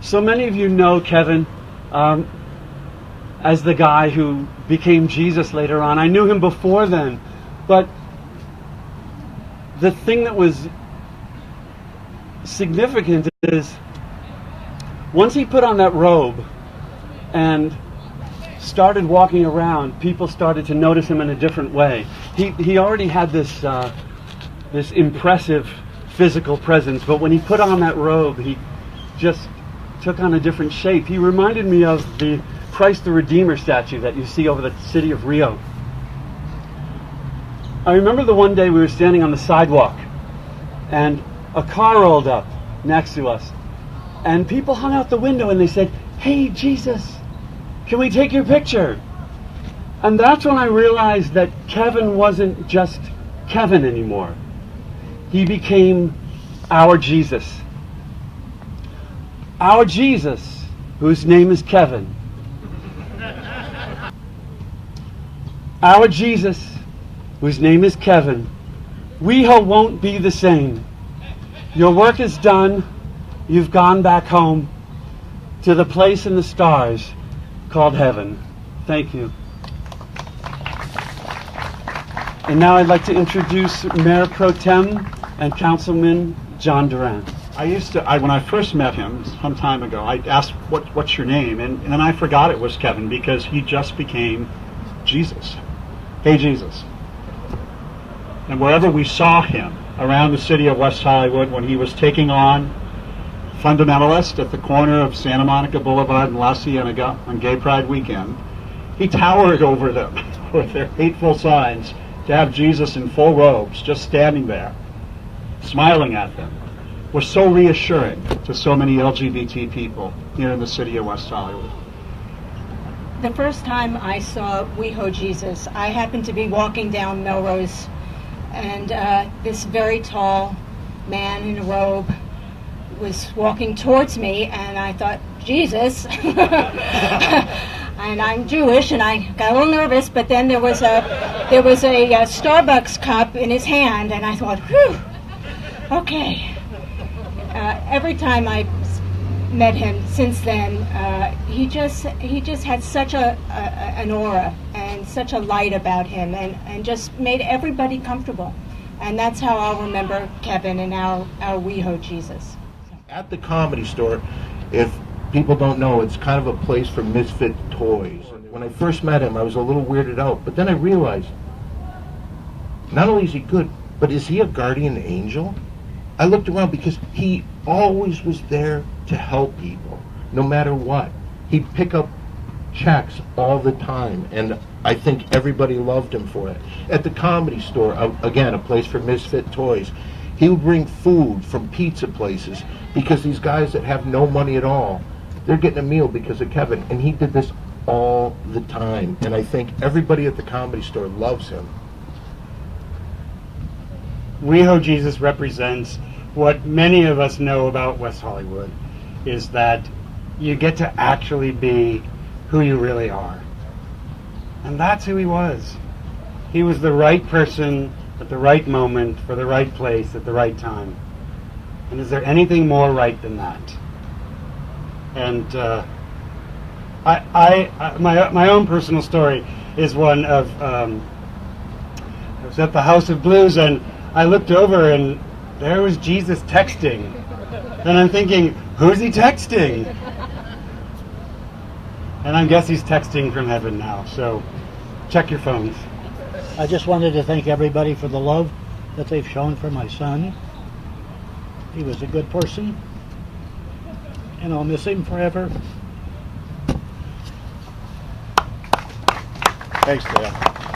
So many of you know Kevin as the guy who became Jesus later on. I knew him before then, but the thing that was significant is once he put on that robe and started walking around, people started to notice him in a different way. He already had this this impressive physical presence, but when he put on that robe, he just took on a different shape. He reminded me of the Christ the Redeemer statue that you see over the city of Rio. I remember the one day we were standing on the sidewalk and a car rolled up next to us and people hung out the window and they said, "Hey, Jesus, can we take your picture?" And that's when I realized that Kevin wasn't just Kevin anymore. He became our Jesus. Our Jesus, whose name is Kevin. Our Jesus, whose name is Kevin. WeHo won't be the same. Your work is done. You've gone back home to the place in the stars called heaven. Thank you. And now I'd like to introduce Mayor Pro Tem and Councilman John Duran. When I first met him some time ago, I asked, what's your name? And then I forgot it was Kevin because he just became Jesus. Hey, Jesus. And wherever we saw him around the city of West Hollywood when he was taking on fundamentalists at the corner of Santa Monica Boulevard and La Cienega on Gay Pride weekend, he towered over them with their hateful signs to have Jesus in full robes just standing there, smiling at them, was so reassuring to so many LGBT people here in the city of West Hollywood. The first time I saw WeHo Jesus, I happened to be walking down Melrose, and this very tall man in a robe was walking towards me, and I thought, Jesus. And I'm Jewish, and I got a little nervous, but then there was a Starbucks cup in his hand, and I thought, whew, okay. Every time I met him since then, he just had such an aura and such a light about him, and just made everybody comfortable. And that's how I'll remember Kevin and our WeHo Jesus. At the Comedy Store, if people don't know, it's kind of a place for misfit toys. When I first met him, I was a little weirded out, but then I realized, not only is he good, but is he a guardian angel? I looked around because he always was there to help people, no matter what. He'd pick up checks all the time, and I think everybody loved him for it. At the Comedy Store, again, a place for misfit toys, he would bring food from pizza places because these guys that have no money at all, they're getting a meal because of Kevin, and he did this all the time, and I think everybody at the Comedy Store loves him. WeHo Jesus represents what many of us know about West Hollywood, is that you get to actually be who you really are. And that's who he was. He was the right person at the right moment for the right place at the right time. And is there anything more right than that? And my own personal story is one of I was at the House of Blues and I looked over and there was Jesus texting. And I'm thinking, who's he texting? And I guess he's texting from heaven now. So check your phones. I just wanted to thank everybody for the love that they've shown for my son. He was a good person, and I'll miss him forever. Thanks, Dan.